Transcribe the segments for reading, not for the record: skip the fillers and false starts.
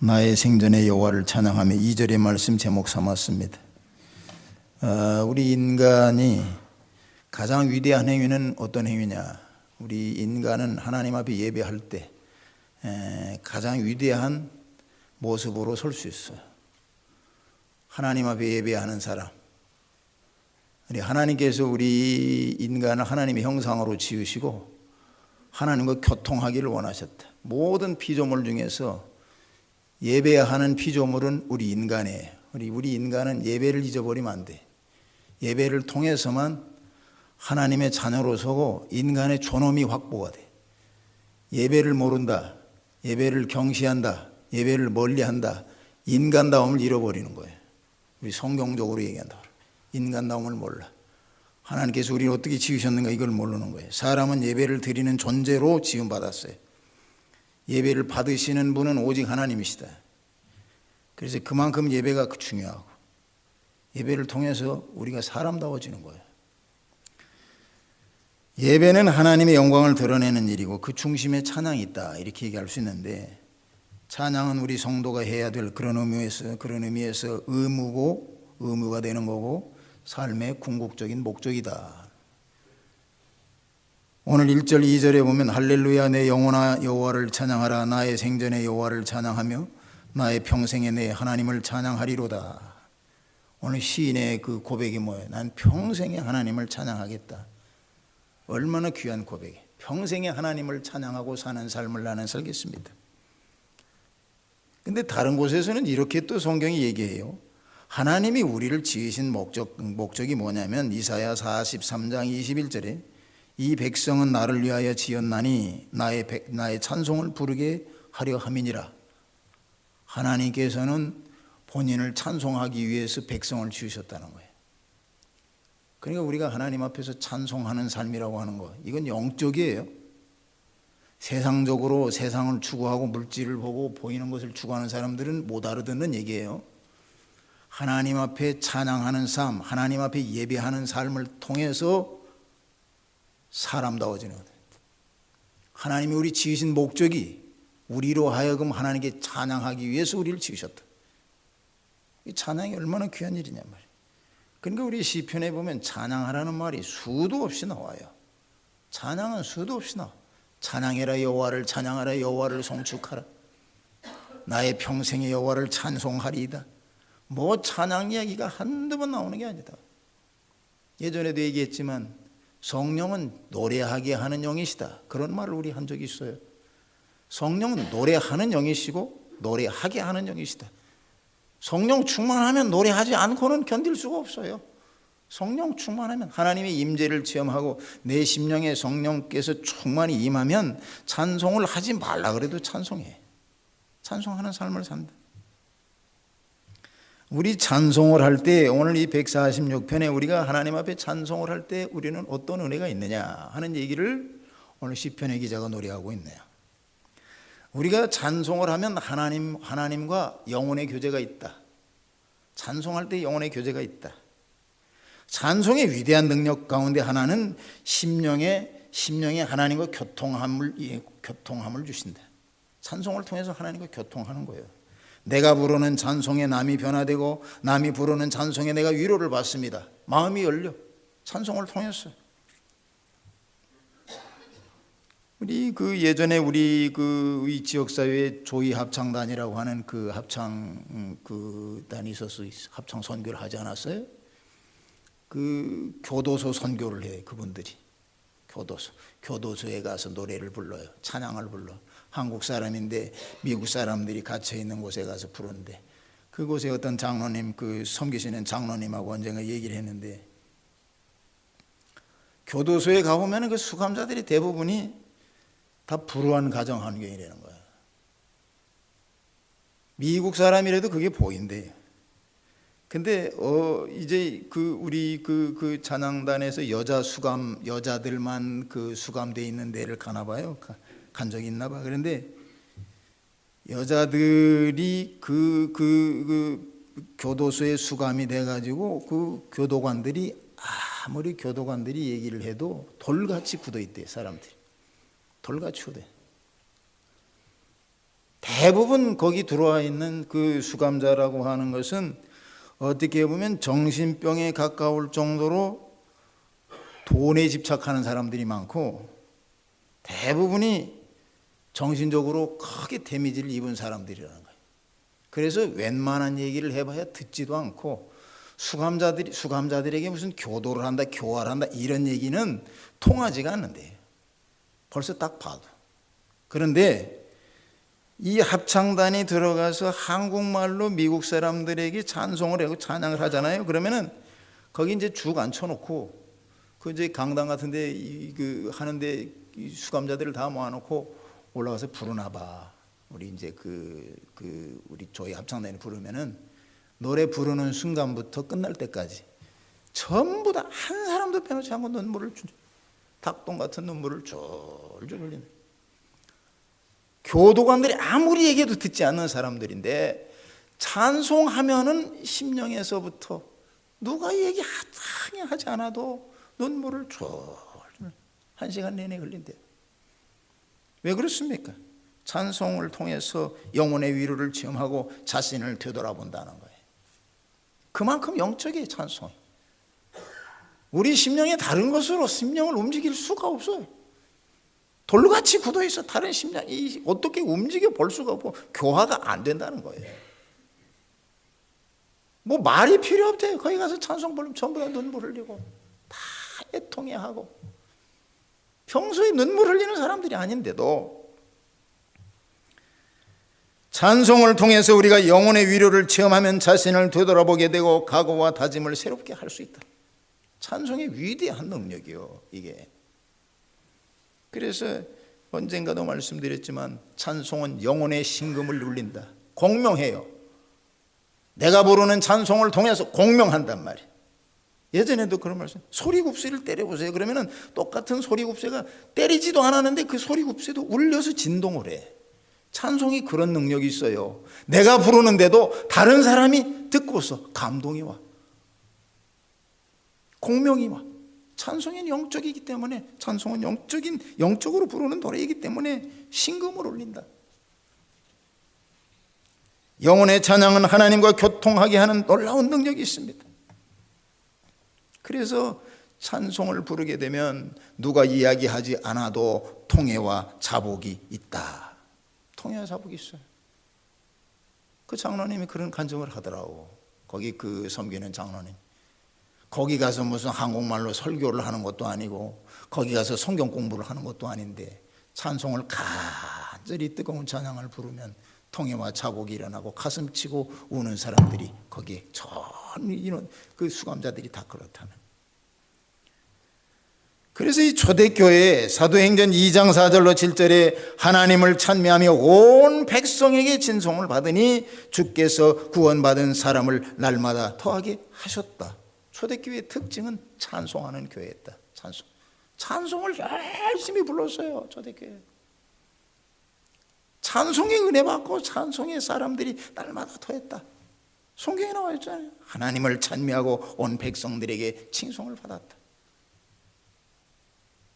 나의 생전의 여호와를 찬양하며 2절의 말씀 제목 삼았습니다. 우리 인간이 가장 위대한 행위는 어떤 행위냐? 우리 인간은 하나님 앞에 예배할 때 가장 위대한 모습으로 설 수 있어요. 하나님 앞에 예배하는 사람. 하나님께서 우리 인간을 하나님의 형상으로 지으시고 하나님과 교통하기를 원하셨다. 모든 피조물 중에서 예배하는 피조물은 우리 인간이에요. 우리 인간은 예배를 잊어버리면 안 돼. 예배를 통해서만 하나님의 자녀로 서고 인간의 존엄이 확보가 돼. 예배를 모른다, 예배를 경시한다, 예배를 멀리한다, 인간다움을 잃어버리는 거예요. 우리 성경적으로 얘기한다. 인간다움을 몰라. 하나님께서 우리를 어떻게 지으셨는가 이걸 모르는 거예요. 사람은 예배를 드리는 존재로 지음받았어요. 예배를 받으시는 분은 오직 하나님이시다. 그래서 그만큼 예배가 중요하고 예배를 통해서 우리가 사람다워지는 거예요. 예배는 하나님의 영광을 드러내는 일이고 그 중심에 찬양이 있다 이렇게 얘기할 수 있는데, 찬양은 우리 성도가 해야 될 그런 의미에서 의무가 되는 거고 삶의 궁극적인 목적이다. 오늘 1절 2절에 보면 할렐루야 내 영혼아 여호와를 찬양하라. 나의 생전에 여호와를 찬양하며 나의 평생에 내 하나님을 찬양하리로다. 오늘 시인의 그 고백이 뭐예요? 난 평생에 하나님을 찬양하겠다. 얼마나 귀한 고백이에요. 평생에 하나님을 찬양하고 사는 삶을 나는 살겠습니다. 근데 다른 곳에서는 이렇게 또 성경이 얘기해요. 하나님이 우리를 지으신 목적이 뭐냐면 이사야 43장 21절에 이 백성은 나를 위하여 지었나니 나의 찬송을 부르게 하려 함이니라. 하나님께서는 본인을 찬송하기 위해서 백성을 지으셨다는 거예요. 그러니까 우리가 하나님 앞에서 찬송하는 삶이라고 하는 거, 이건 영적이에요. 세상적으로 세상을 추구하고 물질을 보고 보이는 것을 추구하는 사람들은 못 알아듣는 얘기예요. 하나님 앞에 찬양하는 삶, 하나님 앞에 예배하는 삶을 통해서 사람다워지는 거예요. 하나님이 우리 지으신 목적이 우리로 하여금 하나님께 찬양하기 위해서 우리를 지으셨다. 이 찬양이 얼마나 귀한 일이냐 말이에요. 그러니까 우리 시편에 보면 찬양하라는 말이 수도 없이 나와요. 찬양은 수도 없이 나와. 찬양해라 여호와를, 찬양하라 여호와를 송축하라. 나의 평생의 여호와를 찬송하리이다. 뭐 찬양 이야기가 한두 번 나오는 게 아니다. 예전에도 얘기했지만 성령은 노래하게 하는 영이시다. 그런 말을 우리 한 적이 있어요. 성령은 노래하는 영이시고 노래하게 하는 영이시다. 성령 충만하면 노래하지 않고는 견딜 수가 없어요. 성령 충만하면 하나님의 임재를 체험하고 내 심령에 성령께서 충만히 임하면 찬송을 하지 말라 그래도 찬송해. 찬송하는 삶을 산다. 우리 찬송을 할 때 오늘 이 146편에 우리가 하나님 앞에 찬송을 할 때 우리는 어떤 은혜가 있느냐 하는 얘기를 오늘 시편의 기자가 노래하고 있네요. 우리가 찬송을 하면 하나님과 영혼의 교제가 있다. 찬송할 때 영혼의 교제가 있다. 찬송의 위대한 능력 가운데 하나는 심령에 하나님과 교통함을 주신다. 찬송을 통해서 하나님과 교통하는 거예요. 내가 부르는 찬송에 남이 변화되고 남이 부르는 찬송에 내가 위로를 받습니다. 마음이 열려. 찬송을 통해서. 우리 예전에 우리 이 지역사회에 조이 합창단이라고 하는 그 합창 단이 있었어요. 합창 선교를 하지 않았어요? 그 교도소 선교를 해 그분들이. 교도소에 가서 노래를 불러요. 찬양을 불러. 한국 사람인데 미국 사람들이 갇혀 있는 곳에 가서 부르는데, 그곳에 어떤 장로님, 섬기시는 장로님하고 언젠가 얘기를 했는데, 교도소에 가보면 그 수감자들이 대부분이 다 불우한 가정 환경이라는 거예요. 미국 사람이라도 그게 보인대요. 근데 이제 우리 찬양단에서 여자들만 수감돼 있는 데를 가나 봐요. 간 적이 있나 봐. 그런데 여자들이 교도소에 수감이 돼가지고 아무리 교도관들이 얘기를 해도 돌같이 굳어 있대. 사람들이 돌같이 굳어. 대부분 거기 들어와 있는 그 수감자라고 하는 것은 어떻게 보면 정신병에 가까울 정도로 돈에 집착하는 사람들이 많고, 대부분이 정신적으로 크게 데미지를 입은 사람들이라는 거예요. 그래서 웬만한 얘기를 해봐야 듣지도 않고, 수감자들에게 무슨 교도를 한다, 교화를 한다 이런 얘기는 통하지가 않는데요. 벌써 딱 봐도. 그런데 이 합창단이 들어가서 한국말로 미국 사람들에게 찬송을 하고 찬양을 하잖아요. 그러면은 거기 이제 죽 앉혀놓고, 그 이제 강당 같은데 그 하는데 이 수감자들을 다 모아놓고 올라가서 부르나 봐. 우리 이제 우리 저희 합창단이 부르면은 노래 부르는 순간부터 끝날 때까지 전부 다 한 사람도 빼놓지 않고 눈물을 닭똥 같은 눈물을 졸졸 흘리는, 교도관들이 아무리 얘기해도 듣지 않는 사람들인데 찬송하면은 심령에서부터 누가 얘기하지 않아도 눈물을 졸졸 1시간 내내 흘린대요. 왜 그렇습니까? 찬송을 통해서 영혼의 위로를 체험하고 자신을 되돌아본다는 거예요. 그만큼 영적이에요, 찬송이. 우리 심령이 다른 것으로 심령을 움직일 수가 없어요. 돌같이 굳어있어. 다른 심령이 어떻게 움직여 볼 수가 없고 교화가 안 된다는 거예요. 뭐 말이 필요 없대요. 거기 가서 찬송 부르면 전부 다 눈물 흘리고 다 애통해하고, 평소에 눈물 흘리는 사람들이 아닌데도 찬송을 통해서 우리가 영혼의 위로를 체험하면 자신을 되돌아보게 되고 각오와 다짐을 새롭게 할 수 있다. 찬송의 위대한 능력이요, 이게. 그래서 언젠가도 말씀드렸지만 찬송은 영혼의 심금을 울린다. 공명해요. 내가 부르는 찬송을 통해서 공명한단 말이에요. 예전에도 그런 말씀, 소리굽새를 때려보세요. 그러면은 똑같은 소리굽새가 때리지도 않았는데 그 소리굽새도 울려서 진동을 해. 찬송이 그런 능력이 있어요. 내가 부르는데도 다른 사람이 듣고서 감동이 와, 공명이 와. 찬송은 영적이기 때문에, 찬송은 영적으로 부르는 노래이기 때문에 심금을 울린다. 영혼의 찬양은 하나님과 교통하게 하는 놀라운 능력이 있습니다. 그래서 찬송을 부르게 되면 누가 이야기하지 않아도 통해와 자복이 있다. 통해와 자복이 있어요. 그 장로님이 그런 간증을 하더라고. 거기 그 섬기는 장로님. 거기 가서 무슨 한국말로 설교를 하는 것도 아니고 거기 가서 성경 공부를 하는 것도 아닌데 찬송을 간절히 뜨거운 찬양을 부르면 통해와 자복이 일어나고 가슴 치고 우는 사람들이 거기에 전 이런 그 수감자들이 다 그렇다는. 그래서 이 초대교회 사도행전 2장 4절로 7절에 하나님을 찬미하며 온 백성에게 진송을 받으니 주께서 구원받은 사람을 날마다 더하게 하셨다. 초대교회의 특징은 찬송하는 교회였다. 찬송을 열심히 불렀어요, 초대교회. 찬송의 은혜 받고 찬송의 사람들이 날마다 더했다. 성경에 나와 있잖아요. 하나님을 찬미하고 온 백성들에게 칭송을 받았다.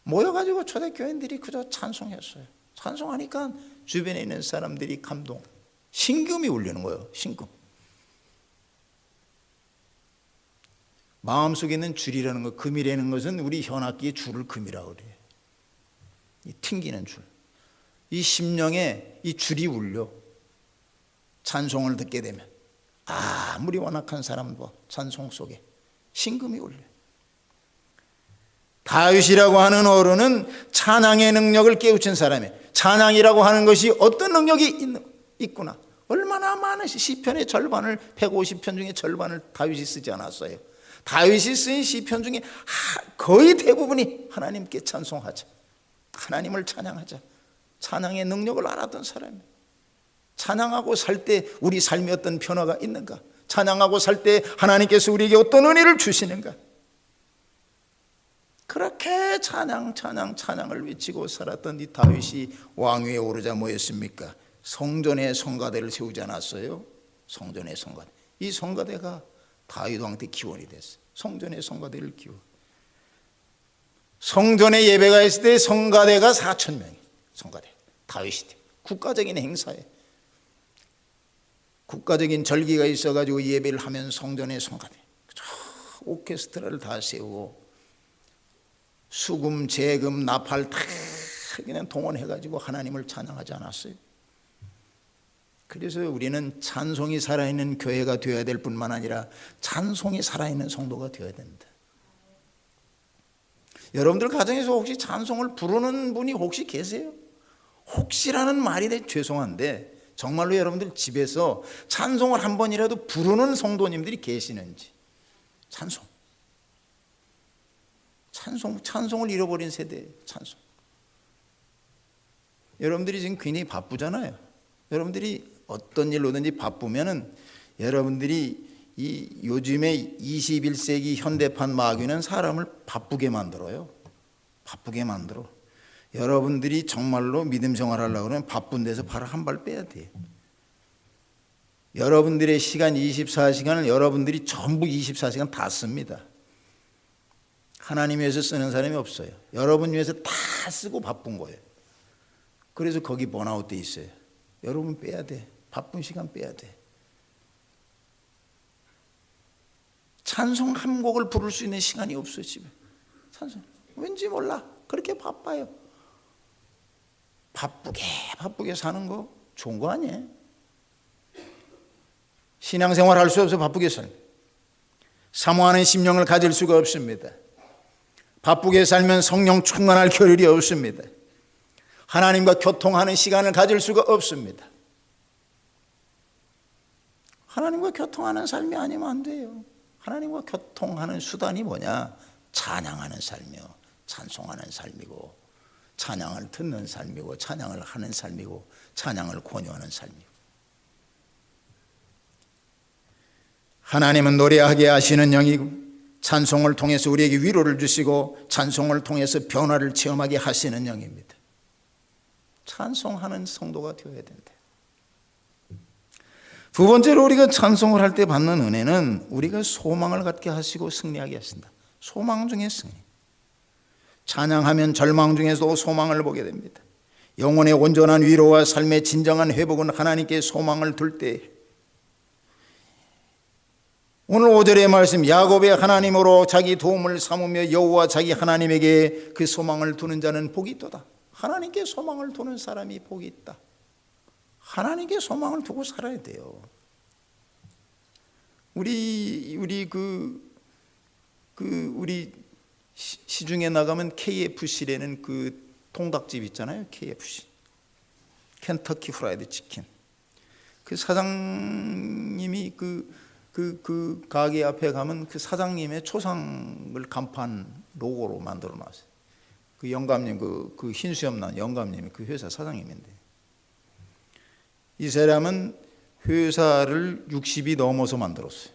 모여가지고 초대교인들이 그저 찬송했어요. 찬송하니까 주변에 있는 사람들이 감동, 심금이 울리는 거예요. 심금. 마음속에 있는 줄이라는 것, 금이라는 것은 우리 현악기의 줄을 금이라고 그래요. 이 튕기는 줄. 이 심령에 이 줄이 울려. 찬송을 듣게 되면 아무리 완악한 사람도 찬송 속에 심금이 울려. 다윗이라고 하는 어른은 찬양의 능력을 깨우친 사람이에요. 찬양이라고 하는 것이 어떤 능력이 있구나. 얼마나 많은 시편의 절반을, 150편 중에 절반을 다윗이 쓰지 않았어요. 다윗이 쓴 시편 중에 거의 대부분이 하나님께 찬송하자, 하나님을 찬양하자, 찬양의 능력을 알았던 사람이에요. 찬양하고 살 때 우리 삶에 어떤 변화가 있는가, 찬양하고 살 때 하나님께서 우리에게 어떤 은혜를 주시는가, 그렇게 찬양을 외치고 살았던 이 다윗이 왕위에 오르자 뭐였습니까? 성전에 성가대를 세우지 않았어요? 성전에 성가대. 이 성가대가 다윗 왕 때 기원이 됐어요. 성전에 성가대를 기원. 성전에 예배가 있을 때 성가대가 4,000명이, 성가대 다윗이 때 국가적인 행사에 국가적인 절기가 있어가지고 예배를 하면 성전에 성가대 오케스트라를 다 세우고 수금, 재금, 나팔 다 그냥 동원해가지고 하나님을 찬양하지 않았어요. 그래서 우리는 찬송이 살아있는 교회가 되어야 될 뿐만 아니라 찬송이 살아있는 성도가 되어야 된다. 여러분들 가정에서 혹시 찬송을 부르는 분이 혹시 계세요? 혹시라는 말이 되게 죄송한데 정말로 여러분들 집에서 찬송을 한 번이라도 부르는 성도님들이 계시는지. 찬송을 잃어버린 세대예요. 찬송. 여러분들이 지금 굉장히 바쁘잖아요. 여러분들이 어떤 일로든지 바쁘면은 여러분들이 이 요즘에 21세기 현대판 마귀는 사람을 바쁘게 만들어요. 바쁘게 만들어. 여러분들이 정말로 믿음 생활하려고 그러면 바쁜 데서 바로 한 발 빼야 돼요. 여러분들의 시간 24시간을 여러분들이 전부 24시간 다 씁니다. 하나님 위해서 쓰는 사람이 없어요. 여러분 위해서 다 쓰고 바쁜 거예요. 그래서 거기 번아웃 돼 있어요. 여러분 빼야 돼. 바쁜 시간 빼야 돼. 찬송 한 곡을 부를 수 있는 시간이 없어요. 집에. 찬송 왠지 몰라. 그렇게 바빠요. 바쁘게 사는 거 좋은 거 아니에요? 신앙생활 할 수 없어 바쁘게 살면 사모하는 심령을 가질 수가 없습니다. 바쁘게 살면 성령 충만할 겨를이 없습니다. 하나님과 교통하는 시간을 가질 수가 없습니다. 하나님과 교통하는 삶이 아니면 안 돼요. 하나님과 교통하는 수단이 뭐냐? 찬양하는 삶이요, 찬송하는 삶이고, 찬양을 듣는 삶이고, 찬양을 하는 삶이고, 찬양을 권유하는 삶이고. 하나님은 노래하게 하시는 영이고 찬송을 통해서 우리에게 위로를 주시고 찬송을 통해서 변화를 체험하게 하시는 영입니다. 찬송하는 성도가 되어야 된다. 두 번째로 우리가 찬송을 할 때 받는 은혜는 우리가 소망을 갖게 하시고 승리하게 하신다. 소망 중에 승리. 찬양하면 절망 중에서도 소망을 보게 됩니다. 영혼의 온전한 위로와 삶의 진정한 회복은 하나님께 소망을 둘 때, 오늘 5절의 말씀, 야곱의 하나님으로 자기 도움을 삼으며 여호와 자기 하나님에게 그 소망을 두는 자는 복이 있도다. 하나님께 소망을 두는 사람이 복이 있다. 하나님께 소망을 두고 살아야 돼요. 우리 시중에 나가면 KFC라는 그 통닭집 있잖아요. KFC, 켄터키 프라이드 치킨. 그 사장님이 그 가게 앞에 가면 그 사장님의 초상을 간판 로고로 만들어 놨어요. 그 영감님, 그 흰수염 난 영감님이 그 회사 사장님인데, 이 사람은 회사를 60이 넘어서 만들었어요.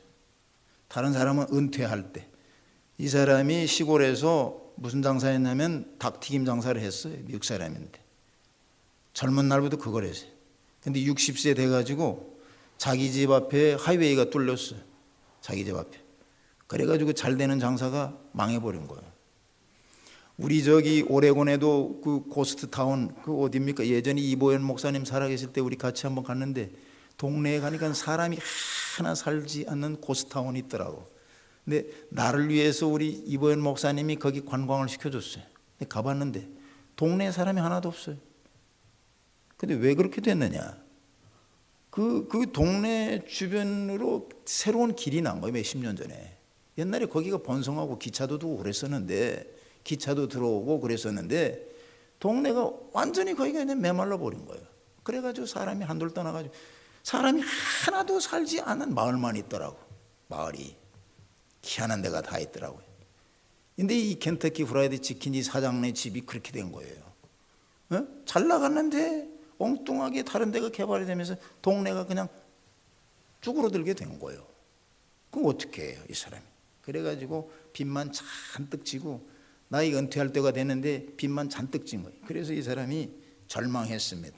다른 사람은 은퇴할 때. 이 사람이 시골에서 무슨 장사했냐면 닭튀김 장사를 했어요. 미국 사람인데 젊은 날부터 그걸 했어요. 근데 60세 돼가지고 자기 집 앞에 하이웨이가 뚫렸어요. 자기 집 앞에. 그래가지고 잘 되는 장사가 망해버린 거예요. 우리 저기 오레곤에도 그 고스트타운, 그 어디입니까? 예전에 이보현 목사님 살아계실 때 우리 같이 한번 갔는데 동네에 가니까 사람이 하나 살지 않는 고스트타운이 있더라고. 근데 나를 위해서 우리 이보현 목사님이 거기 관광을 시켜줬어요. 근데 가봤는데 동네에 사람이 하나도 없어요. 근데 왜 그렇게 됐느냐? 그 동네 주변으로 새로운 길이 난 거예요. 몇십 년 전에. 옛날에 거기가 번성하고 기차도 두고 그랬었는데, 기차도 들어오고 그랬었는데 동네가 완전히 거기가 그냥 메말라 버린 거예요. 그래가지고 사람이 한둘 떠나가지고 사람이 하나도 살지 않은 마을만 있더라고. 마을이 희한한 데가 다 있더라고요. 근데 이 켄터키 프라이드 치킨이 사장네 집이 그렇게 된 거예요. 잘 나갔는데 엉뚱하게 다른 데가 개발이 되면서 동네가 그냥 쭈그러들게 된 거예요. 그럼 어떻게 해요, 이 사람이? 그래가지고 빚만 잔뜩 지고 나이 은퇴할 때가 됐는데 빚만 잔뜩 진 거예요. 그래서 이 사람이 절망했습니다.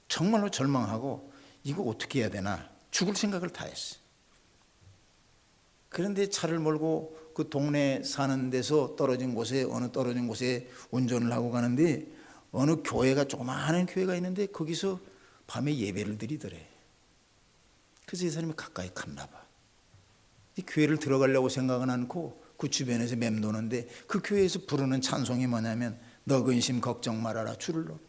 정말로 절망하고 이거 어떻게 해야 되나 죽을 생각을 다 했어요. 그런데 차를 몰고 그 동네 사는 데서 어느 떨어진 곳에 운전을 하고 가는데 어느 교회가, 조그마한 교회가 있는데 거기서 밤에 예배를 드리더래. 그래서 이 사람이 가까이 갔나 봐. 이 교회를 들어가려고 생각은 않고 그 주변에서 맴도는데 그 교회에서 부르는 찬송이 뭐냐면 너 근심 걱정 말아라 주를 너로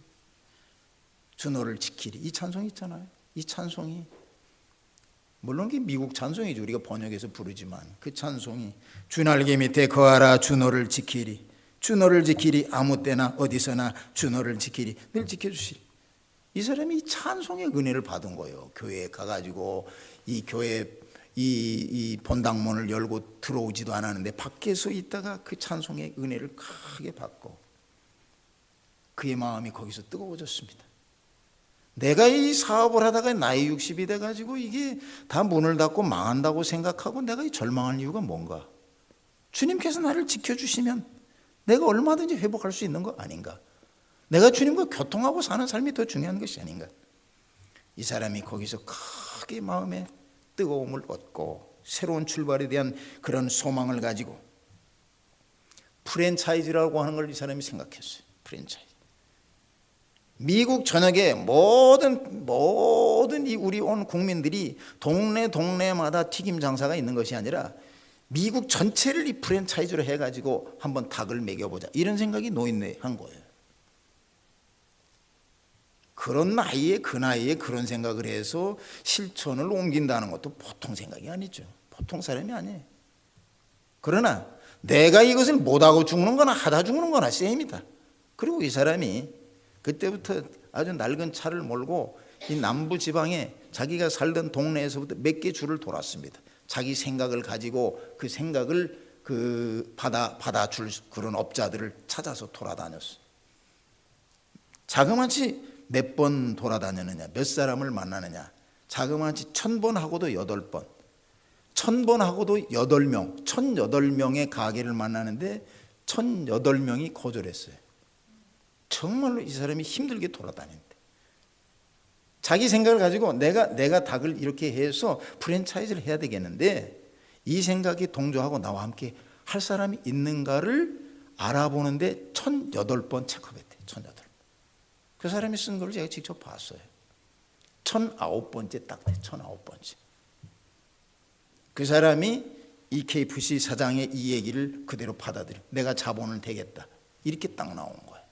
주 너를 지키리. 이 찬송이 있잖아요. 이 찬송이 물론 그게 미국 찬송이죠. 우리가 번역해서 부르지만 그 찬송이 주 날개 밑에 거하라 주 너를 지키리. 주 너를 지키리. 아무 때나 어디서나 주 너를 지키리. 늘 지켜주시리. 이 사람이 이 찬송의 은혜를 받은 거예요. 교회에 가가지고 이 교회 이 본당문을 열고 들어오지도 않았는데 밖에서 있다가 그 찬송의 은혜를 크게 받고 그의 마음이 거기서 뜨거워졌습니다. 내가 이 사업을 하다가 나이 60이 돼가지고 이게 다 문을 닫고 망한다고 생각하고 내가 이 절망할 이유가 뭔가? 주님께서 나를 지켜주시면 내가 얼마든지 회복할 수 있는 거 아닌가? 내가 주님과 교통하고 사는 삶이 더 중요한 것이 아닌가? 이 사람이 거기서 크게 마음에 뜨거움을 얻고 새로운 출발에 대한 그런 소망을 가지고 프랜차이즈라고 하는 걸 이 사람이 생각했어요. 프랜차이즈. 미국 전역에 모든 이 우리 온 국민들이 동네마다 튀김 장사가 있는 것이 아니라 미국 전체를 이 프랜차이즈로 해가지고 한번 닭을 먹여보자 이런 생각이 노인네한 거예요. 그런 나이에 그 나이에 그런 생각을 해서 실천을 옮긴다는 것도 보통 생각이 아니죠. 보통 사람이 아니에요. 그러나 내가 이것을 못하고 죽는 거나 하다 죽는 거나 셈이다. 그리고 이 사람이 그때부터 아주 낡은 차를 몰고 이 남부 지방에 자기가 살던 동네에서부터 몇 개 주를 돌았습니다. 자기 생각을 가지고 그 생각을 받아줄 그런 업자들을 찾아서 돌아다녔어요. 자그마치 몇 번 돌아다녔느냐, 몇 사람을 만나느냐. 자그마치 1000번 하고도 8번, 1000번 하고도 8명, 1008명의 가게를 만나는데 1008명이 거절했어요. 정말로 이 사람이 힘들게 돌아다녔대. 자기 생각을 가지고 내가 닭을 이렇게 해서 프랜차이즈를 해야 되겠는데 이 생각에 동조하고 나와 함께 할 사람이 있는가를 알아보는데 1008번 체크했대. 1008번. 그 사람이 쓴 걸 제가 직접 봤어요. 1009번째 딱 돼. 1009번째. 그 사람이 이 KFC 사장의 이 얘기를 그대로 받아들여. 내가 자본을 대겠다. 이렇게 딱 나온 거예요.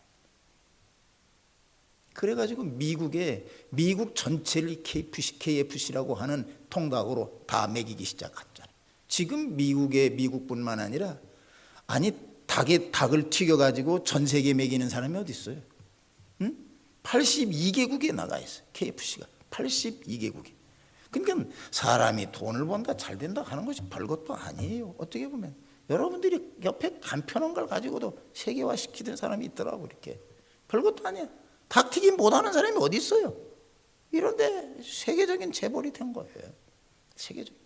그래가지고 미국 전체를 KFC라고 하는 통닭으로 다 먹이기 시작했잖아요. 지금 미국뿐만 아니라 닭을 튀겨가지고 전 세계에 먹이는 사람이 어디 있어요? 82개국에 나가 있어요. KFC가 82개국에. 그러니까 사람이 돈을 번다 잘 된다 하는 것이 별것도 아니에요. 어떻게 보면 여러분들이 옆에 간편한 걸 가지고도 세계화시키던 사람이 있더라고. 이렇게 별것도 아니야. 닭튀김 못하는 사람이 어디 있어요? 이런데 세계적인 재벌이 된 거예요. 세계적인.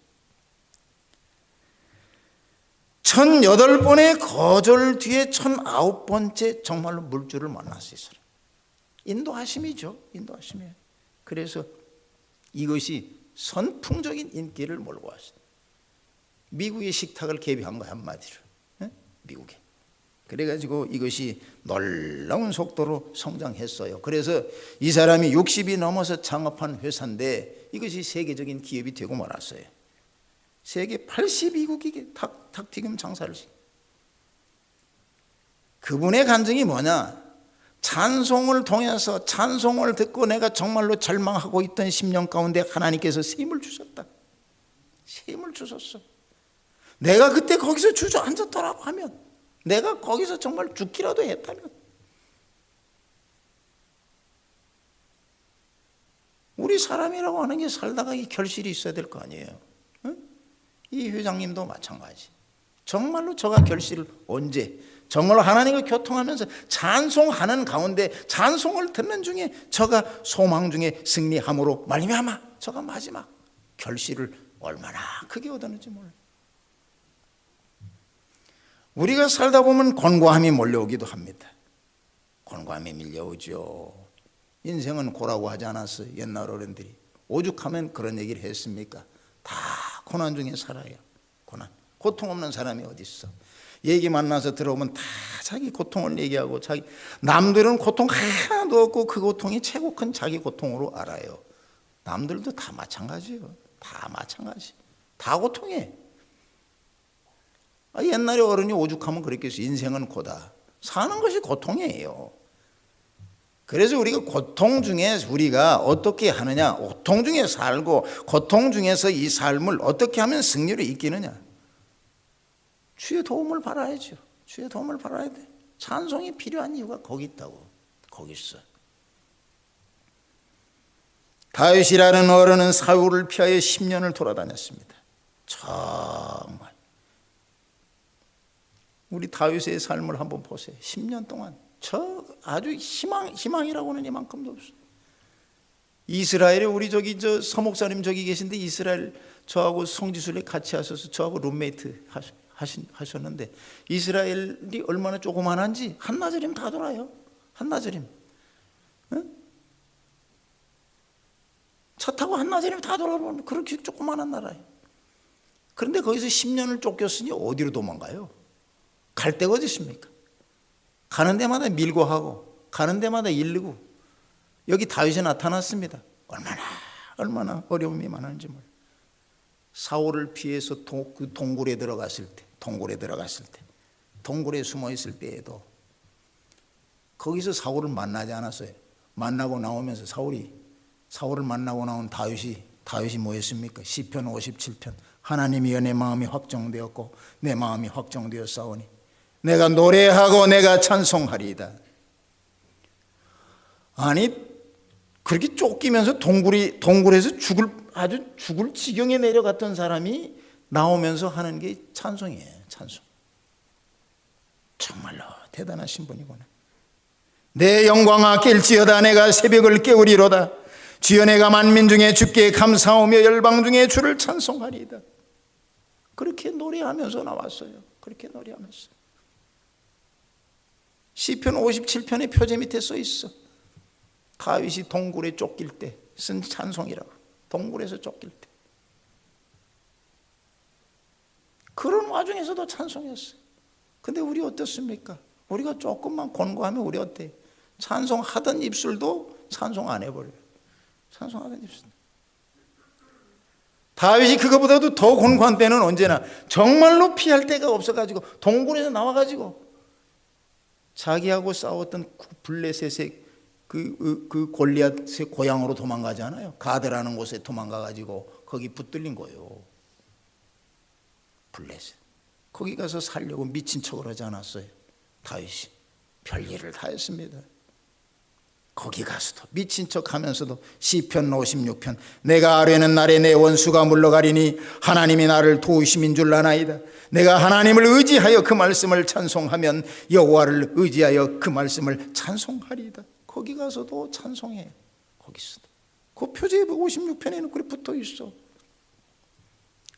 1008번의 거절 뒤에 1009번째 정말로 물줄을 만났어요. 인도하심이죠. 인도하심이에요. 그래서 이것이 선풍적인 인기를 몰고 왔어요. 미국의 식탁을 개비한 거야, 한마디로. 미국에. 그래가지고 이것이 놀라운 속도로 성장했어요. 그래서 이 사람이 60이 넘어서 창업한 회사인데 이것이 세계적인 기업이 되고 말았어요. 세계 82국이 닭튀김 장사를 시켜요. 그분의 간증이 뭐냐? 찬송을 통해서 찬송을 듣고 내가 정말로 절망하고 있던 10년 가운데 하나님께서 새 힘을 주셨다. 새 힘을 주셨어. 내가 그때 거기서 주저앉았더라고 하면, 내가 거기서 정말 죽기라도 했다면, 우리 사람이라고 하는 게 살다가 이 결실이 있어야 될 거 아니에요. 응? 이 회장님도 마찬가지. 정말로 저가 결실을 언제, 정말로 하나님과 교통하면서 찬송하는 가운데 찬송을 듣는 중에 저가 소망 중에 승리함으로 말미암아 저가 마지막 결실을 얼마나 크게 얻었는지 몰라요. 우리가 살다 보면 곤고함이 몰려오기도 합니다. 곤고함이 밀려오죠. 인생은 고라고 하지 않았어요. 옛날 어른들이 오죽하면 그런 얘기를 했습니까? 다 고난 중에 살아요. 고난. 고통 없는 사람이 어디 있어? 얘기 만나서 들어오면 다 자기 고통을 얘기하고, 남들은 고통 하나도 없고 그 고통이 최고 큰 자기 고통으로 알아요. 남들도 다 마찬가지예요. 다 마찬가지. 다 고통해. 옛날에 어른이 오죽하면 그랬겠어요. 인생은 고다. 사는 것이 고통이에요. 그래서 우리가 고통 중에 우리가 어떻게 하느냐, 고통 중에 살고 고통 중에서 이 삶을 어떻게 하면 승리를 이기느냐, 주의 도움을 받아야죠. 주의 도움을 받아야 돼. 찬송이 필요한 이유가 거기 있다고. 거기 있어. 다윗이라는 어른은 사울을 피하여 10년을 돌아다녔습니다. 정말 우리 다윗의 삶을 한번 보세요. 10년 동안 저 아주 희망이라고는 이만큼도 없어요. 이스라엘에 우리 저 서목사님 저기 계신데 이스라엘 저하고 성지순례 같이 하셔서 저하고 룸메이트 하셨는데 이스라엘이 얼마나 조그만한지 한나절이면 다 돌아요. 한나절이면. 응? 차 타고 한나절이면 다 돌아보면 그렇게 조그만한 나라예요. 그런데 거기서 10년을 쫓겼으니 어디로 도망가요? 갈 데가 어디 있습니까? 가는 데마다 밀고 하고 가는 데마다 일르고. 여기 다윗이 나타났습니다. 얼마나 어려움이 많은지 몰라요. 사울을 피해서 그 동굴에 들어갔을 때 동굴에 숨어 있을 때에도 거기서 사울을 만나지 않았어요. 만나고 나오면서 사울을 만나고 나온 다윗이 뭐였습니까? 시편 57편 하나님이여 내 마음이 확정되었고 내 마음이 확정되었사오니 내가 노래하고 내가 찬송하리이다. 아니 그렇게 쫓기면서 동굴에서 죽을 지경에 내려갔던 사람이 나오면서 하는 게 찬송이에요. 찬송. 정말로 대단하신 분이구나. 내 영광아 깰지어다 내가 새벽을 깨우리로다. 주여 내가 만민 중에 주께 감사하며 열방 중에 주를 찬송하리이다. 그렇게 노래하면서 나왔어요. 그렇게 노래하면서. 시편 57편의 표제 밑에 써 있어. 다윗이 동굴에 쫓길 때 쓴 찬송이라고. 동굴에서 쫓길 때. 그런 와중에서도 찬송했어요. 근데 우리 어떻습니까? 우리가 조금만 권고하면 우리 어때? 찬송하던 입술도 찬송 안 해버려요. 찬송하던 입술. 다윗이 그거보다도 더 권고한 때는 언제나 정말로 피할 데가 없어가지고 동굴에서 나와가지고 자기하고 싸웠던 블레셋의 그 골리앗의 고향으로 도망가잖아요. 가드라는 곳에 도망가가지고 거기 붙들린 거예요. 블레셋. 거기 가서 살려고 미친 척을 하지 않았어요. 다윗이 별일을 다 했습니다. 거기 가서도 미친 척 하면서도 시편 56편 내가 아뢰는 날에 내 원수가 물러가리니 하나님이 나를 도우심인 줄 아나이다. 내가 하나님을 의지하여 그 말씀을 찬송하면 여호와를 의지하여 그 말씀을 찬송하리이다. 거기 가서도 찬송해. 거기서도. 그 표제 56편에는 그래 붙어 있어.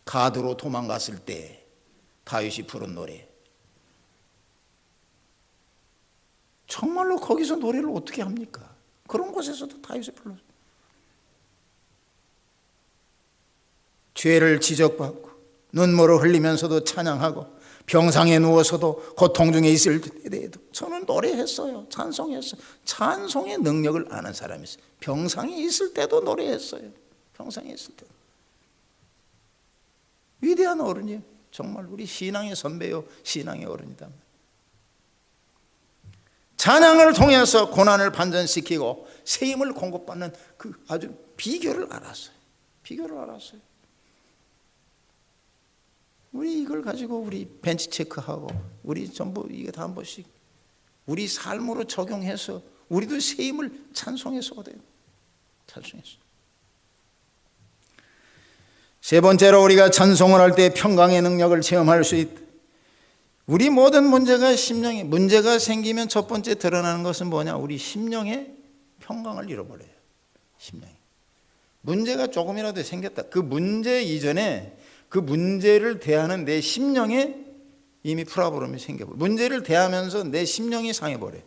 가드로 도망갔을 때 다윗이 부른 노래. 정말로 거기서 노래를 어떻게 합니까? 그런 곳에서도 다윗이 불렀어요. 죄를 지적받고 눈물을 흘리면서도 찬양하고 병상에 누워서도 고통 중에 있을 때에도 저는 노래했어요. 찬송했어요. 찬송의 능력을 아는 사람이 있어요. 병상에 있을 때도 노래했어요. 병상에 있을 때도. 위대한 어른이에요. 정말 우리 신앙의 선배요. 신앙의 어른이다. 찬양을 통해서 고난을 반전시키고 새 힘을 공급받는 그 아주 비결을 알았어요. 비결을 알았어요. 우리 이걸 가지고 우리 벤치 체크하고 우리 전부 이게 다 한 번씩 우리 삶으로 적용해서 우리도 새 힘을 찬송해서 얻어요. 찬송해서. 세 번째로 우리가 찬송을 할 때 평강의 능력을 체험할 수 있다. 우리 모든 문제가 생기면 첫 번째 드러나는 것은 뭐냐? 우리 심령의 평강을 잃어버려요. 심령이. 문제가 조금이라도 생겼다. 그 문제 이전에 그 문제를 대하는 내 심령에 이미 프라브럼이 생겨버려요. 문제를 대하면서 내 심령이 상해버려요.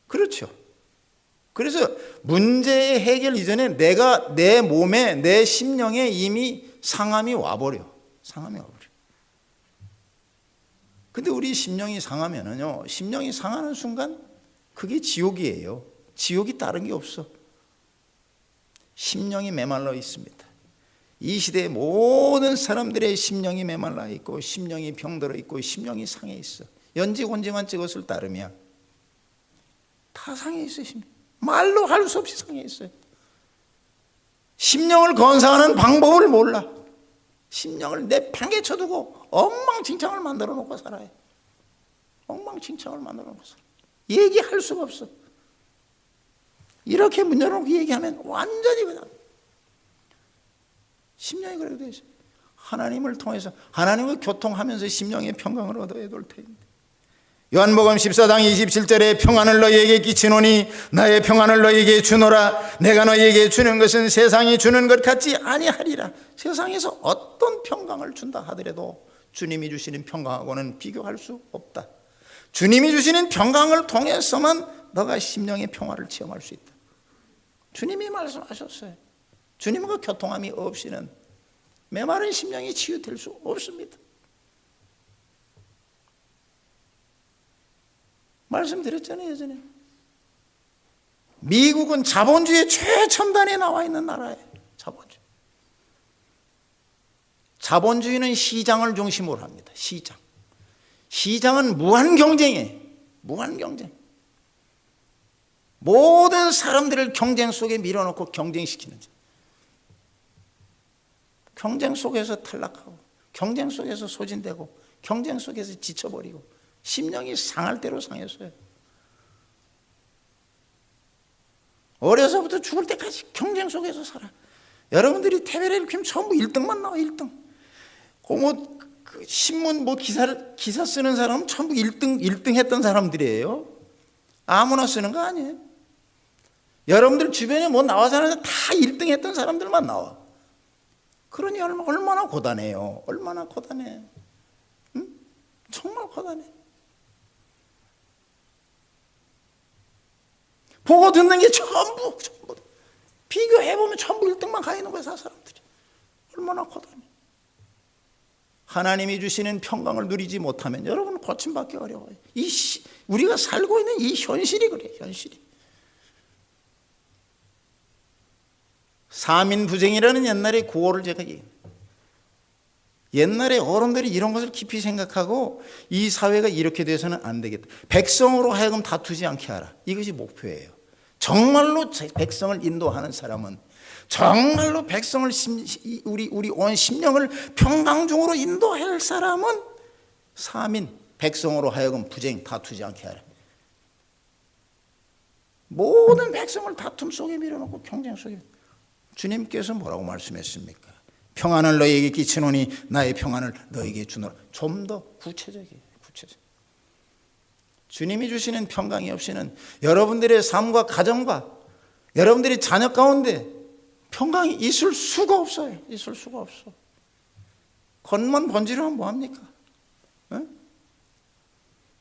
그렇죠. 그래서 문제의 해결 이전에 내가 내 몸에 내 심령에 이미 상함이 와버려. 상함이 와버려. 근데 우리 심령이 상하면은요, 심령이 상하는 순간 그게 지옥이에요. 지옥이 다른 게 없어. 심령이 메말라 있습니다. 이 시대의 모든 사람들의 심령이 메말라 있고 심령이 병들어 있고 심령이 상해 있어. 연지곤지만 찍었을 따름이야. 다 상해 있어요. 말로 할 수 없이 상해 있어요. 심령을 건사하는 방법을 몰라. 심령을 내 방에 쳐두고 엉망진창을 만들어 놓고 살아요. 엉망진창을 만들어 놓고 살아. 얘기할 수가 없어. 이렇게 문 열어놓고 얘기하면 완전히 그냥 심령이 그렇게 되어 있어요. 하나님을 통해서 하나님과 교통하면서 심령의 평강을 얻어야 될 텐데. 요한복음 14장 27절에 평안을 너희에게 끼치노니 나의 평안을 너희에게 주노라. 내가 너희에게 주는 것은 세상이 주는 것 같지 아니하리라. 세상에서 어떤 평강을 준다 하더라도 주님이 주시는 평강하고는 비교할 수 없다. 주님이 주시는 평강을 통해서만 너가 심령의 평화를 체험할 수 있다. 주님이 말씀하셨어요. 주님과 교통함이 없이는 메마른 심령이 치유될 수 없습니다. 말씀드렸잖아요, 예전에. 미국은 자본주의 최첨단에 나와 있는 나라예요. 자본주의. 자본주의는 시장을 중심으로 합니다. 시장. 시장은 무한 경쟁이에요. 무한 경쟁. 모든 사람들을 경쟁 속에 밀어넣고 경쟁시키는 자. 경쟁 속에서 탈락하고 경쟁 속에서 소진되고 경쟁 속에서 지쳐버리고 심령이 상할 대로 상했어요. 어려서부터 죽을 때까지 경쟁 속에서 살아. 여러분들이 TV를 켜면 전부 1등만 나와. 1등. 그 신문 기사 쓰는 사람은 전부 1등 했던 사람들이에요. 아무나 쓰는 거 아니에요. 여러분들 주변에 뭐 나와서는 다 1등 했던 사람들만 나와. 그러니 얼마나 고단해요. 얼마나 고단해. 응? 정말 고단해. 보고 듣는 게 전부 비교해보면 전부 1등만 가 있는 거야. 사람들이. 얼마나 고단해. 하나님이 주시는 평강을 누리지 못하면 여러분 고침받기 어려워요. 우리가 살고 있는 이 현실이 그래요. 현실이. 사민부정이라는 옛날의 구호를 제가 얘기해요. 옛날에 어른들이 이런 것을 깊이 생각하고 이 사회가 이렇게 돼서는 안 되겠다. 백성으로 하여금 다투지 않게 하라. 이것이 목표예요. 정말로 백성을 인도하는 사람은 정말로 백성을 우리 온 심령을 평강 중으로 인도할 사람은 사민 백성으로 하여금 부쟁 다투지 않게 하라. 모든 백성을 다툼 속에 밀어넣고 경쟁 속에. 주님께서 뭐라고 말씀했습니까? 평안을 너희에게 끼치노니 나의 평안을 너희에게 주노라. 좀 더 구체적이에요. 구체적. 주님이 주시는 평강이 없이는 여러분들의 삶과 가정과 여러분들의 자녀 가운데 평강이 있을 수가 없어요. 있을 수가 없어. 겉만 번지르면 뭐합니까? 네?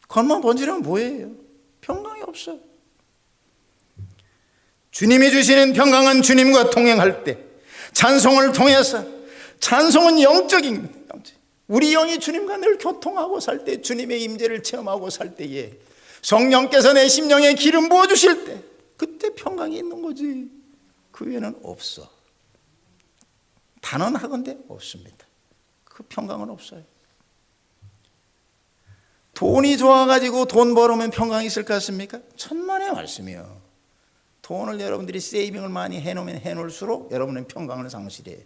겉만 번지르면 뭐예요? 평강이 없어요. 주님이 주시는 평강은 주님과 동행할 때 찬송을 통해서 찬송은 영적인 우리 영이 주님과 늘 교통하고 살 때 주님의 임재를 체험하고 살 때에 성령께서 내 심령에 기름 부어주실 때 그때 평강이 있는 거지. 그 외에는 없어. 단언하건대 없습니다. 그 평강은 없어요. 돈이 좋아가지고 돈 벌으면 평강이 있을 것 같습니까? 천만의 말씀이요. 돈을 여러분들이 세이빙을 많이 해놓을수록 여러분은 평강을 상실해요.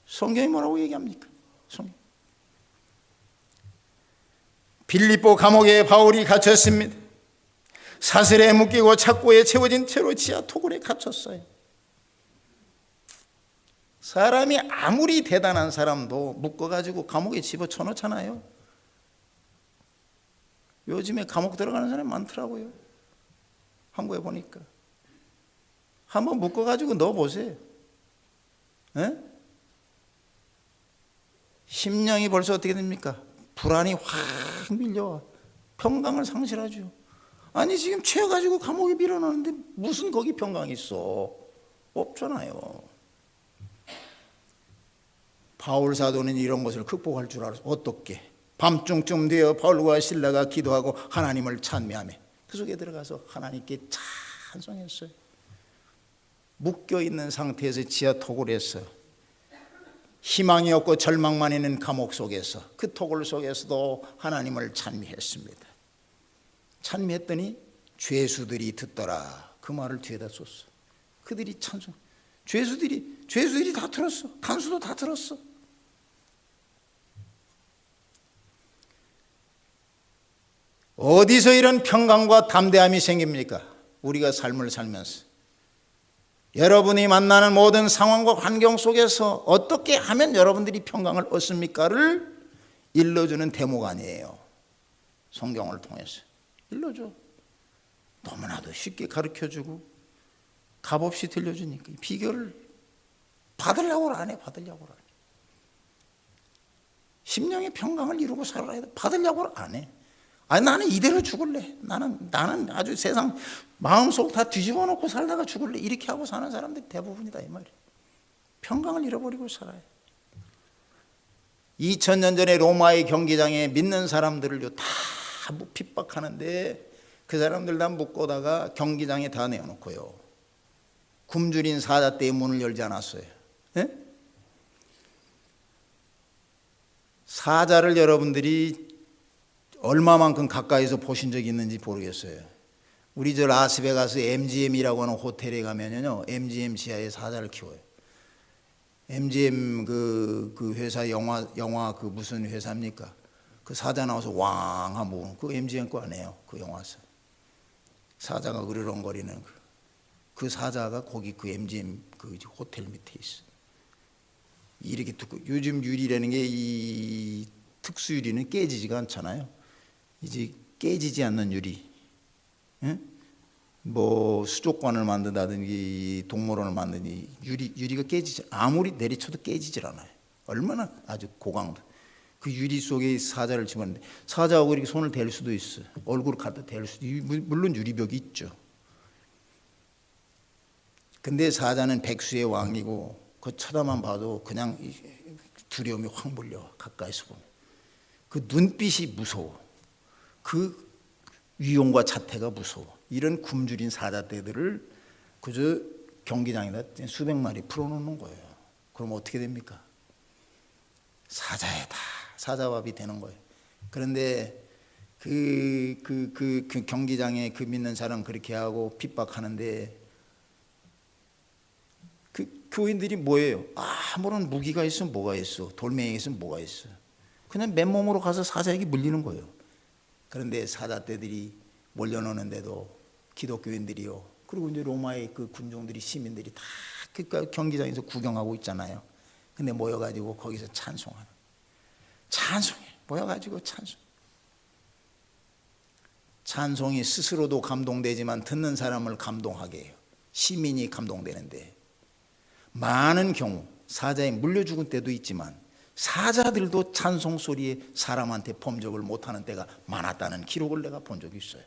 성경이 뭐라고 얘기합니까? 성경. 빌립보 감옥에 바울이 갇혔습니다. 사슬에 묶이고 착고에 채워진 채로 지하 토굴에 갇혔어요. 사람이 아무리 대단한 사람도 묶어가지고 감옥에 집어쳐놓잖아요. 요즘에 감옥 들어가는 사람이 많더라고요. 한국에 보니까. 한번 묶어가지고 넣어보세요. 에? 심령이 벌써 어떻게 됩니까? 불안이 확 밀려와. 평강을 상실하죠. 아니 지금 취해가지고 감옥에 밀어넣는데 무슨 거기 평강이 있어? 없잖아요. 바울 사도는 이런 것을 극복할 줄 알았어. 어떻게? 밤중쯤 되어 바울과 실라가 기도하고 하나님을 찬미하며 그 속에 들어가서 하나님께 찬송했어요. 묶여있는 상태에서 지하 토굴에서 희망이 없고 절망만 있는 감옥 속에서 그 토굴 속에서도 하나님을 찬미했습니다. 찬미했더니 죄수들이 듣더라. 그 말을 뒤에다 썼어. 그들이 찬송. 죄수들이 다 들었어. 간수도 다 들었어. 어디서 이런 평강과 담대함이 생깁니까? 우리가 삶을 살면서 여러분이 만나는 모든 상황과 환경 속에서 어떻게 하면 여러분들이 평강을 얻습니까를 일러주는 대목 아니에요. 성경을 통해서 일러줘. 너무나도 쉽게 가르쳐주고 값없이 들려주니까 비결을 받으려고 안 해. 심령의 평강을 이루고 살아야 돼. 받으려고 안 해. 아니, 나는 이대로 죽을래. 나는 아주 세상 마음속 다 뒤집어 놓고 살다가 죽을래. 이렇게 하고 사는 사람들이 대부분이다 이 말이에요. 평강을 잃어버리고 살아요. 2000년 전에 로마의 경기장에 믿는 사람들을요 다 핍박하는데 그 사람들 다 묶고다가 경기장에 다 내어놓고요. 굶주린 사자 때의 문을 열지 않았어요. 네? 사자를 여러분들이 얼마만큼 가까이서 보신 적이 있는지 모르겠어요. 우리 저 라스베가스 MGM이라고 하는 호텔에 가면요, MGM 지하에 사자를 키워요. MGM 그 회사 영화 그 무슨 회사입니까? 그 사자 나와서 왕 하면 그 MGM 거 아니에요. 그 영화사. 사자가 으르렁거리는 그 사자가 거기 그 MGM 그 호텔 밑에 있어. 이렇게 듣고 요즘 유리라는 게 이 특수 유리는 깨지지가 않잖아요. 이제 깨지지 않는 유리, 예? 뭐 수족관을 만든다든지 동물원을 만드니 유리가 깨지지 아무리 내리쳐도 깨지질 않아요. 얼마나 아주 고강도. 그 유리 속에 사자를 집어넣는데 사자하고 이렇게 손을 댈 수도 있어. 얼굴을 갖다 댈 수도 있고 물론 유리벽이 있죠. 근데 사자는 백수의 왕이고 그 쳐다만 봐도 그냥 두려움이 확 몰려. 가까이서 보면 그 눈빛이 무서워. 그 위용과 자태가 무서워. 이런 굶주린 사자떼들을 그저 경기장에다 수백 마리 풀어놓는 거예요. 그럼 어떻게 됩니까? 사자에 다 사자밥이 되는 거예요. 그런데 그 경기장에 그 믿는 사람 그렇게 하고 핍박하는데 그 교인들이 뭐예요? 아무런 무기가 있으면 뭐가 있어? 돌멩이가 있으면 뭐가 있어? 그냥 맨몸으로 가서 사자에게 물리는 거예요. 그런데 사자떼들이 몰려놓는데도 기독교인들이요. 그리고 이제 로마의 그 군종들이 시민들이 다 그 경기장에서 구경하고 있잖아요. 근데 모여가지고 거기서 찬송해. 모여가지고 찬송. 찬송이 스스로도 감동되지만 듣는 사람을 감동하게 해요. 시민이 감동되는데 많은 경우 사자에 물려 죽은 때도 있지만 사자들도 찬송 소리에 사람한테 범접을 못하는 때가 많았다는 기록을 내가 본 적이 있어요.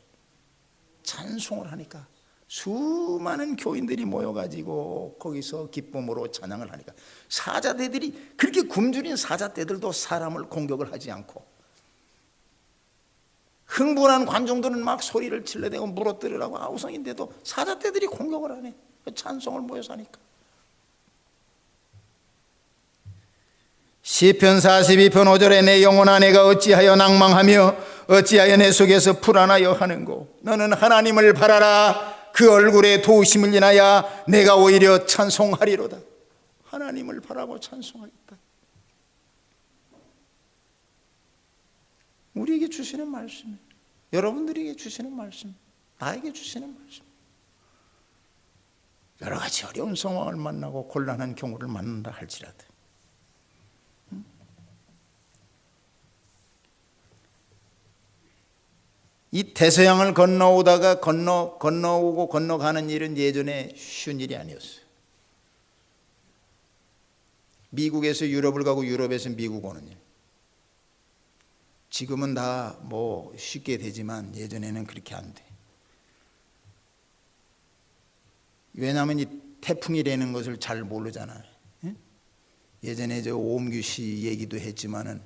찬송을 하니까 수많은 교인들이 모여가지고 거기서 기쁨으로 찬양을 하니까 사자떼들이 그렇게 굶주린 사자떼들도 사람을 공격을 하지 않고 흥분한 관중들은 막 소리를 질러대고 물어뜯으라고 아우성인데도 사자떼들이 공격을 안 해. 찬송을 모여서 하니까. 시편 42편 5절에 내 영혼아 내가 어찌하여 낭망하며 어찌하여 내 속에서 불안하여 하는고 너는 하나님을 바라라 그 얼굴에 도우심을 인하여 내가 오히려 찬송하리로다. 하나님을 바라고 찬송하겠다. 우리에게 주시는 말씀, 여러분들에게 주시는 말씀, 나에게 주시는 말씀. 여러 가지 어려운 상황을 만나고 곤란한 경우를 만난다 할지라도 이 대서양을 건너오다가 건너오고 건너가는 일은 예전에 쉬운 일이 아니었어요. 미국에서 유럽을 가고 유럽에서 미국 오는 일. 지금은 다 뭐 쉽게 되지만 예전에는 그렇게 안 돼. 왜냐하면 이 태풍이라는 것을 잘 모르잖아요. 예전에 저 오음규 씨 얘기도 했지만은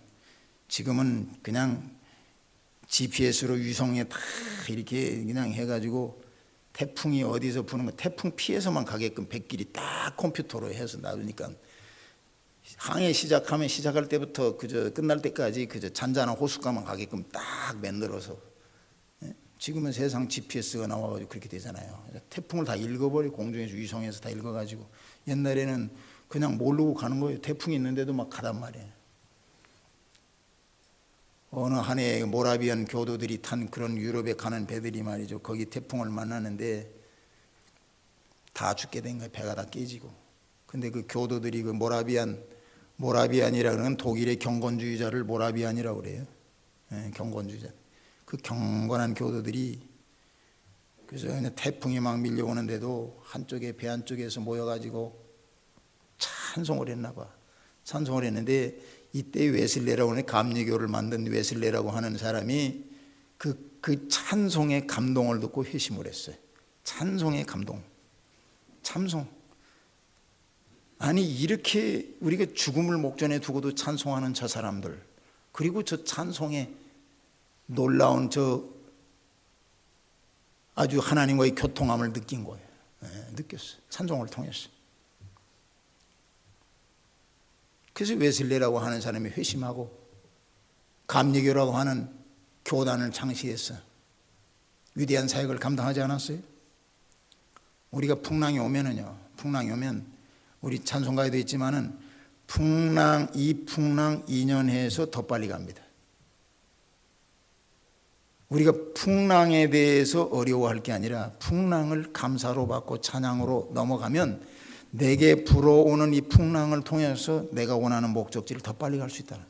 지금은 그냥 GPS로 위성에 다 이렇게 그냥 해가지고 태풍이 어디서 부는 거, 태풍 피해서만 가게끔 백길이 딱 컴퓨터로 해서 놔두니까 항해 시작하면 시작할 때부터 그저 끝날 때까지 그저 잔잔한 호숫가만 가게끔 딱 만들어서, 지금은 세상 GPS가 나와가지고 그렇게 되잖아요. 태풍을 다 읽어버리고 공중에서 위성에서 다 읽어가지고, 옛날에는 그냥 모르고 가는 거예요. 태풍이 있는데도 막 가단 말이에요. 어느 한 해 모라비안 교도들이 탄 그런 유럽에 가는 배들이 말이죠, 거기 태풍을 만나는데 다 죽게 된 거예요. 배가 다 깨지고. 근데 그 교도들이 그 모라비안이라 그러는 독일의 경건주의자를 모라비안이라고 그래요. 경건주의자. 그 경건한 교도들이 그래서 태풍이 막 밀려오는데도 한쪽에 배 한쪽에서 모여가지고 찬송을 했나 봐. 찬송을 했는데 이때 웨슬레라고 하는 감리교를 만든 웨슬레라고 하는 사람이 그 찬송의 감동을 듣고 회심을 했어요. 찬송의 감동. 찬송. 아니 이렇게 우리가 죽음을 목전에 두고도 찬송하는 저 사람들, 그리고 저 찬송의 놀라운 저 아주 하나님과의 교통함을 느낀 거예요. 느꼈어요. 찬송을 통해서. 그래서 웨슬레라고 하는 사람이 회심하고 감리교라고 하는 교단을 창시했어. 위대한 사역을 감당하지 않았어요? 우리가 풍랑이 오면 우리 찬송가에도 있지만은 이 풍랑 2년해에서 더 빨리 갑니다. 우리가 풍랑에 대해서 어려워할 게 아니라 풍랑을 감사로 받고 찬양으로 넘어가면 내게 불어오는 이 풍랑을 통해서 내가 원하는 목적지를 더 빨리 갈 수 있다는,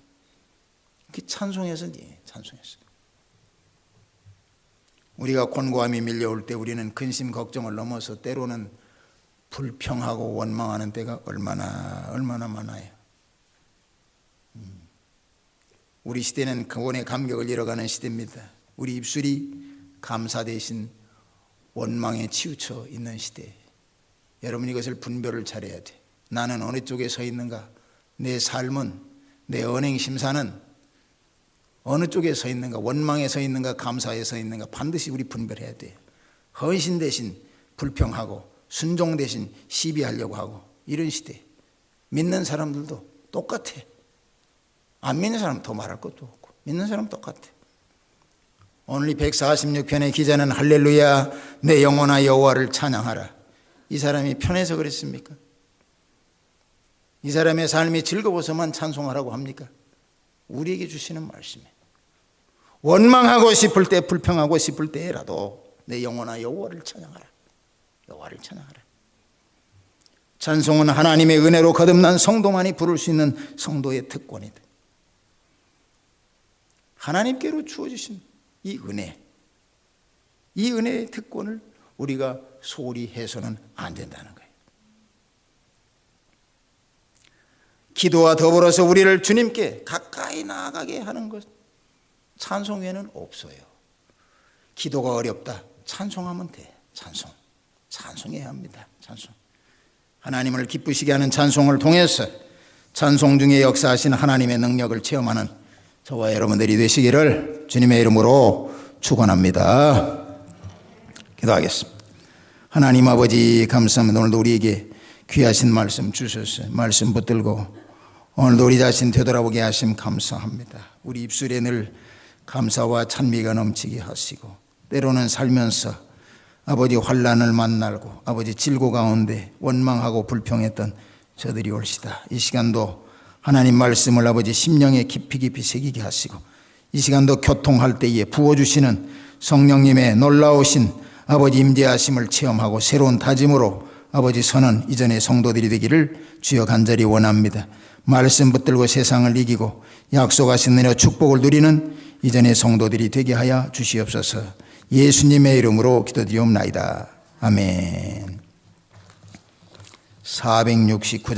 그게 찬송에서. 우리가 곤고함이 밀려올 때 우리는 근심 걱정을 넘어서 때로는 불평하고 원망하는 때가 얼마나 많아요. 우리 시대는 구원의 감격을 잃어가는 시대입니다. 우리 입술이 감사 대신 원망에 치우쳐 있는 시대. 여러분 이것을 분별을 잘해야 돼. 나는 어느 쪽에 서 있는가? 내 삶은, 내 언행 심사는 어느 쪽에 서 있는가? 원망에 서 있는가? 감사에 서 있는가? 반드시 우리 분별해야 돼요. 헌신 대신 불평하고 순종 대신 시비하려고 하고, 이런 시대. 믿는 사람들도 똑같아. 안 믿는 사람은 더 말할 것도 없고, 믿는 사람은 똑같아. 오늘 이 146편의 기자는 할렐루야 내 영혼아 여호와를 찬양하라. 이 사람이 편해서 그랬습니까? 이 사람의 삶이 즐거워서만 찬송하라고 합니까? 우리에게 주시는 말씀이에요. 원망하고 싶을 때, 불평하고 싶을 때라도 내 영혼아 여호와를 찬양하라. 여호와를 찬양하라. 찬송은 하나님의 은혜로 거듭난 성도만이 부를 수 있는 성도의 특권이다. 하나님께로 주어지신 이 은혜의 특권을 우리가 소홀히 해서는 안 된다는 거예요. 기도와 더불어서 우리를 주님께 가까이 나아가게 하는 것, 찬송 외에는 없어요. 기도가 어렵다, 찬송하면 돼. 찬송해야 합니다. 찬송. 하나님을 기쁘시게 하는 찬송을 통해서 찬송 중에 역사하신 하나님의 능력을 체험하는 저와 여러분들이 되시기를 주님의 이름으로 축원합니다. 기도하겠습니다. 하나님 아버지 감사합니다. 오늘도 우리에게 귀하신 말씀 주셔서 말씀 붙들고 오늘도 우리 자신 되돌아보게 하심 감사합니다. 우리 입술에 늘 감사와 찬미가 넘치게 하시고, 때로는 살면서 아버지 환난을 만나고 아버지 질고 가운데 원망하고 불평했던 저들이 올시다. 이 시간도 하나님 말씀을 아버지 심령에 깊이 새기게 하시고, 이 시간도 교통할 때에 부어주시는 성령님의 놀라우신 아버지 임재하심을 체험하고 새로운 다짐으로 아버지 서는 이전의 성도들이 되기를 주여 간절히 원합니다. 말씀 붙들고 세상을 이기고 약속하신 은혜와 축복을 누리는 이전의 성도들이 되게 하여 주시옵소서. 예수님의 이름으로 기도드리옵나이다. 아멘. 469장